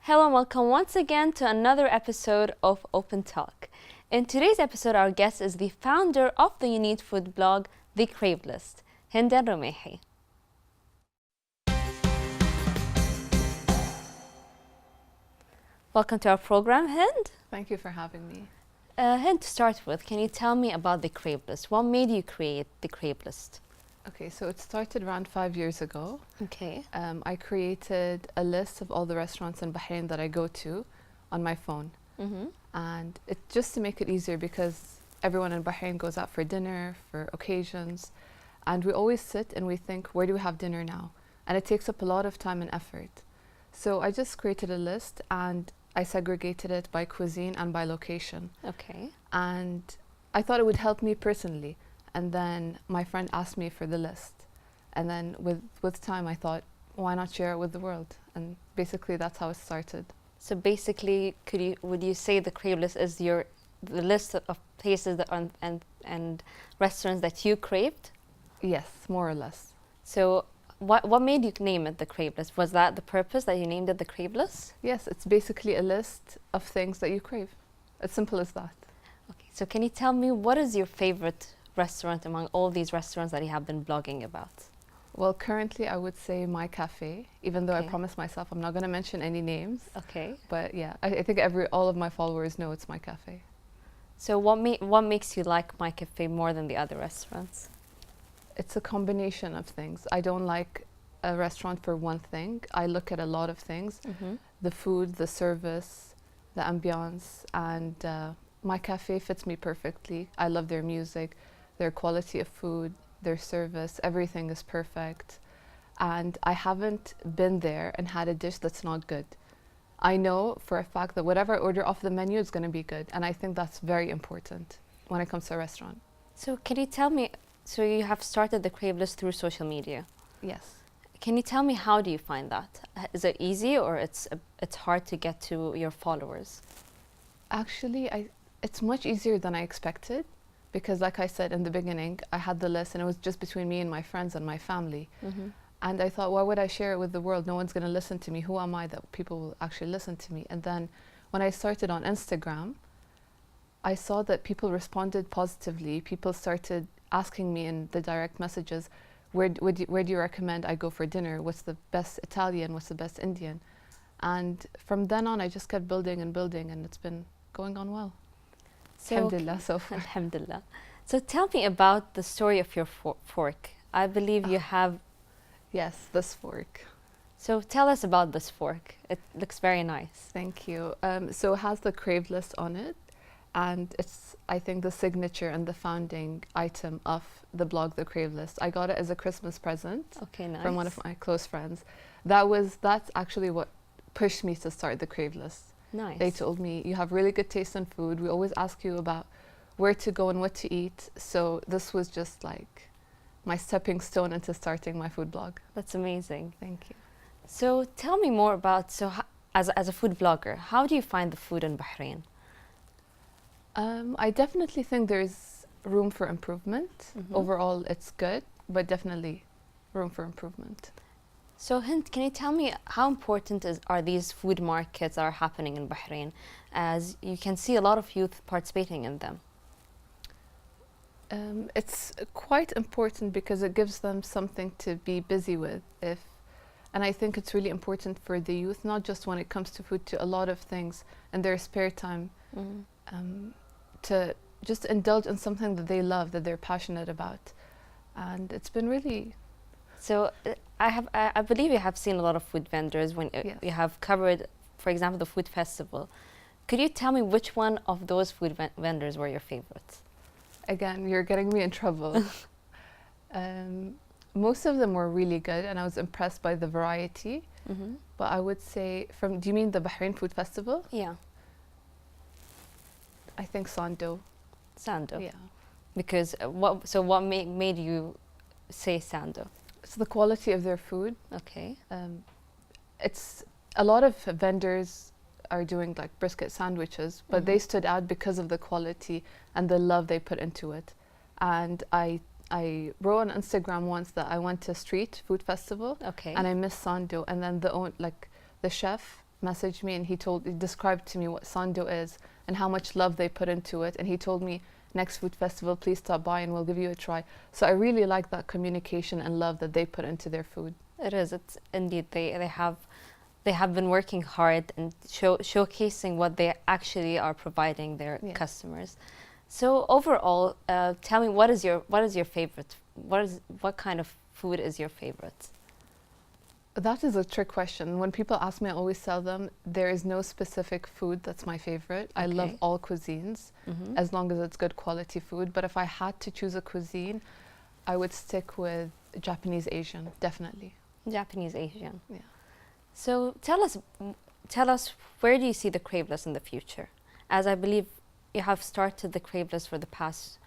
Hello and welcome once again to another episode of Open Talk. In today's episode, our guest is the founder of the unique food blog, The Crave List, Hind Rumehi. Welcome to our program, Hind. Thank you for having me. Hind, to start with, can you tell me about The Crave List? What made you create The Crave List? Okay, so it started around 5 years ago. Okay. I created a list of all the restaurants in Bahrain that I go to on my phone. And it's just to make it easier because everyone in Bahrain goes out for dinner, for occasions. And we always sit and we think, where do we have dinner now? And it takes up a lot of time and effort. So I just created a list and I segregated it by cuisine and by location. Okay. And I thought it would help me personally. And then my friend asked me for the list. And then with time, I thought, why not share it with the world? And basically, that's how it started. So basically, would you say the Crave List is the list of places that and restaurants that you craved? Yes, more or less. So what made you name it the Crave List? Was that the purpose that you named it the Crave List? Yes, it's basically a list of things that you crave. As simple as that. Okay, so can you tell me what is your favorite restaurant among all these restaurants that you have been blogging about? Well, currently I would say my cafe, even though I Okay. promised myself I'm not going to mention any names. Okay. But yeah, I think all of my followers know it's my cafe. So what makes you like my cafe more than the other restaurants? It's a combination of things. I don't like a restaurant for one thing. I look at a lot of things. The food, the service, the ambiance, and my cafe fits me perfectly. I love their music, their quality of food, their service, everything is perfect. And I haven't been there and had a dish that's not good. I know for a fact that whatever I order off the menu is going to be good. And I think that's very important when it comes to a restaurant. So can you tell me, so you have started the Crave List through social media. Yes. Can you tell me how do you find that? Is it easy or it's hard to get to your followers? Actually, it's much easier than I expected. Because like I said in the beginning, I had the list and it was just between me and my friends and my family. And I thought, why would I share it with the world? No one's going to listen to me. Who am I that people will actually listen to me? And then when I started on Instagram, I saw that people responded positively. People started asking me in the direct messages, where do you recommend I go for dinner? What's the best Italian? What's the best Indian? And from then on, I just kept building and building, and it's been going on well. So Alhamdulillah, so far. Alhamdulillah. So tell me about the story of your fork. I believe you have. Yes, this fork. So tell us about this fork. It looks very nice. Thank you. So it has the Crave List on it, and it's, I think, the signature and the founding item of the blog, The Crave List. I got it as a Christmas present Okay, nice. from one of my close friends. That's actually what pushed me to start The Crave List. Nice. They told me, you have really good taste in food. We always ask you about where to go and what to eat. So this was just like my stepping stone into starting my food blog. That's amazing. Thank you. So tell me more about, as a food blogger, how do you find the food in Bahrain? I definitely think there's room for improvement. Overall, it's good, but definitely room for improvement. So Hind, can you tell me how important are these food markets that are happening in Bahrain, as you can see a lot of youth participating in them? It's quite important because it gives them something to be busy with. And I think it's really important for the youth, not just when it comes to food, to a lot of things in their spare time, to just indulge in something that they love, that they're passionate about. And it's been really... So I believe you have seen a lot of food vendors when Yes. you have covered, for example, the food festival. Could you tell me which one of those food vendors were your favorites? Again, you're getting me in trouble. Most of them were really good, and I was impressed by the variety. But I would say, do you mean the Bahrain Food Festival? Yeah. I think Sandow. Sandow. Yeah. Because what made you say Sandow? It's the quality of their food. Okay. It's a lot of vendors are doing like brisket sandwiches, but they stood out because of the quality and the love they put into it. And I wrote on Instagram once that I went to street food festival, Okay. and I missed Sandow, and then the chef messaged me and he described to me what Sandow is and how much love they put into it. And he told me, next food festival, please stop by and we'll give you a try. So I really like that communication and love that they put into their food. It is. It's indeed they have been working hard and showcasing what they actually are providing their customers. So overall, tell me what is your favorite? What kind of food is your favorite? That is a trick question. When people ask me, I always tell them there is no specific food that's my favorite. I love all cuisines as long as it's good quality food. But if I had to choose a cuisine, I would stick with Japanese Asian, definitely. Japanese Asian. Yeah. So tell us where do you see the crave list in the future? As I believe you have started the crave list for the past,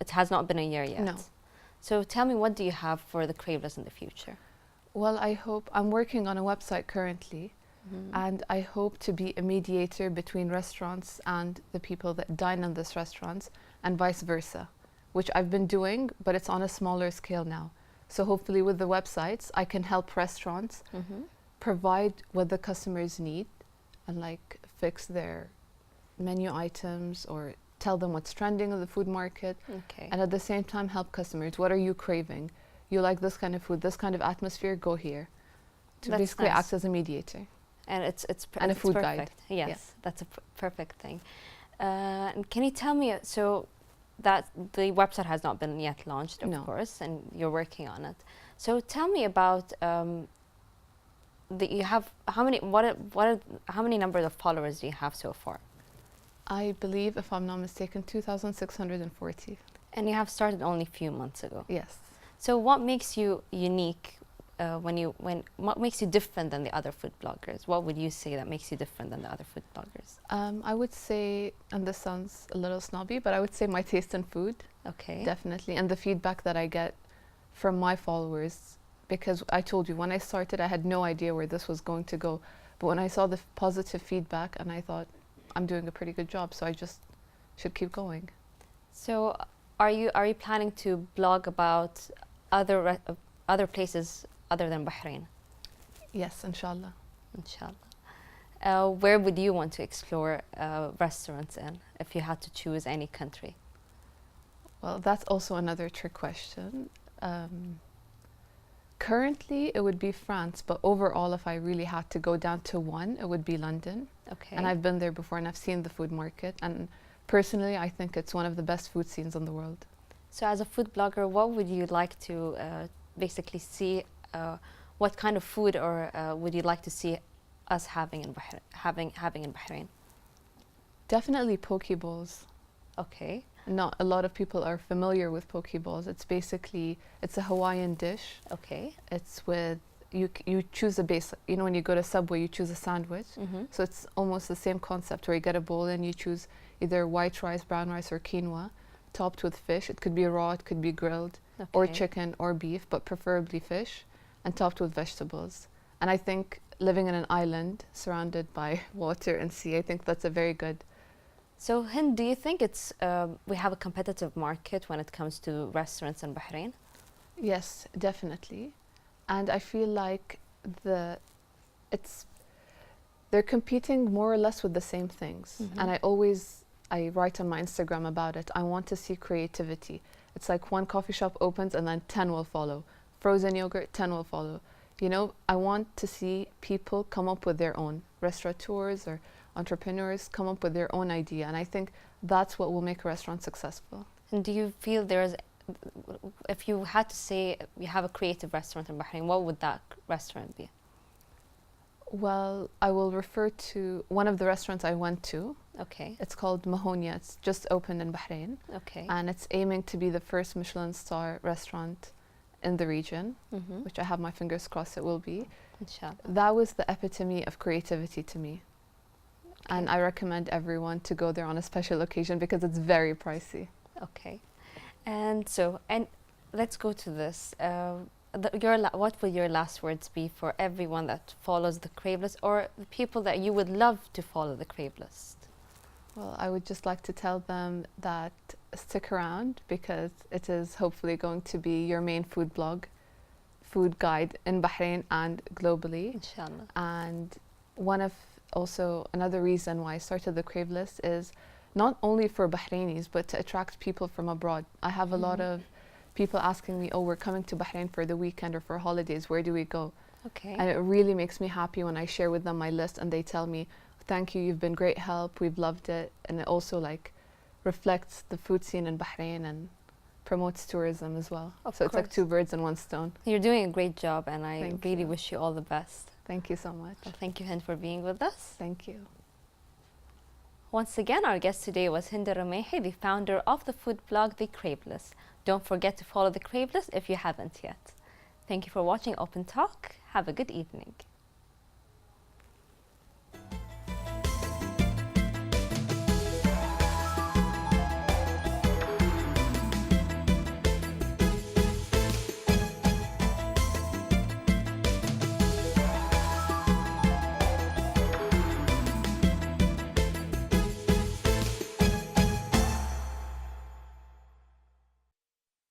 it has not been a year yet. No. So tell me, what do you have for the crave list in the future? Well, I'm working on a website currently, and I hope to be a mediator between restaurants and the people that dine in these restaurants, and vice versa, which I've been doing, but it's on a smaller scale now. So hopefully with the websites, I can help restaurants provide what the customers need and like fix their menu items or tell them what's trending in the food market. Okay. And at the same time help customers. What are you craving? You like this kind of food, this kind of atmosphere, go here. To That's basically nice. act as a mediator. And and a food perfect. guide. Yes, Yeah. that's a perfect thing. And can you tell me, so that the website has not been yet launched, of course, and you're working on it. So tell me about you have how many numbers of followers do you have so far? I believe, if I'm not mistaken, 2,640. And you have started only a few months ago. Yes. So what makes you unique? What makes you different than the other food bloggers? What would you say that makes you different than the other food bloggers? I would say, and this sounds a little snobby, but I would say my taste in food. Okay. Definitely, and the feedback that I get from my followers, because I told you when I started, I had no idea where this was going to go, but when I saw the positive feedback, and I thought, I'm doing a pretty good job, so I just should keep going. So, are you planning to blog about other places other than Bahrain? Yes, inshallah. Inshallah. Where would you want to explore restaurants in if you had to choose any country? Well, that's also another trick question. Currently, it would be France, but overall, if I really had to go down to one, it would be London. Okay. And I've been there before, and I've seen the food market. And personally, I think it's one of the best food scenes in the world. So, as a food blogger, what would you like to basically see? What kind of food or would you like to see us having in Bahrain? Definitely poke bowls. Okay. Not a lot of people are familiar with poke bowls. It's a Hawaiian dish. Okay. It's with you choose a base. You know, when you go to Subway, you choose a sandwich. So it's almost the same concept where you get a bowl and you choose either white rice, brown rice, or quinoa, topped with fish. It could be raw, it could be grilled, or chicken or beef, but preferably fish, and topped with vegetables. And I think living in an island surrounded by water and sea, I think that's a very good. So, Hind, do you think we have a competitive market when it comes to restaurants in Bahrain? Yes, definitely. And I feel like they're competing more or less with the same things. And I write on my Instagram about it. I want to see creativity. It's like one coffee shop opens and then 10 will follow. Frozen yogurt, 10 will follow. You know, I want to see people come up with their own. Restaurateurs or entrepreneurs come up with their own idea. And I think that's what will make a restaurant successful. And do you feel if you had to say you have a creative restaurant in Bahrain, what would that restaurant be? Well, I will refer to one of the restaurants I went to. Okay. It's called Mahonia. It's just opened in Bahrain. Okay. And it's aiming to be the first Michelin star restaurant in the region, which I have my fingers crossed it will be. Inshallah. That was the epitome of creativity to me. And I recommend everyone to go there on a special occasion because it's very pricey. Okay. And let's go to this. What would your last words be for everyone that follows the crave list, or the people that you would love to follow the crave list? Well, I would just like to tell them that stick around because it is hopefully going to be your main food blog, food guide in Bahrain and globally. Inshallah. And also another reason why I started the crave list is not only for Bahrainis, but to attract people from abroad. I have a lot of people asking me, oh, we're coming to Bahrain for the weekend or for holidays, where do we go? Okay. And it really makes me happy when I share with them my list and they tell me, thank you, you've been great help, we've loved it. And it also like reflects the food scene in Bahrain and promotes tourism as well. So it's like two birds in one stone. You're doing a great job, and I Thank really you. wish you all the best. Thank you so much. Well, thank you, Hind, for being with us. Thank you. Once again, our guest today was Hind Rumehi, the founder of the food blog The Crave List. Don't forget to follow The Crave List if you haven't yet. Thank you for watching Open Talk. Have a good evening.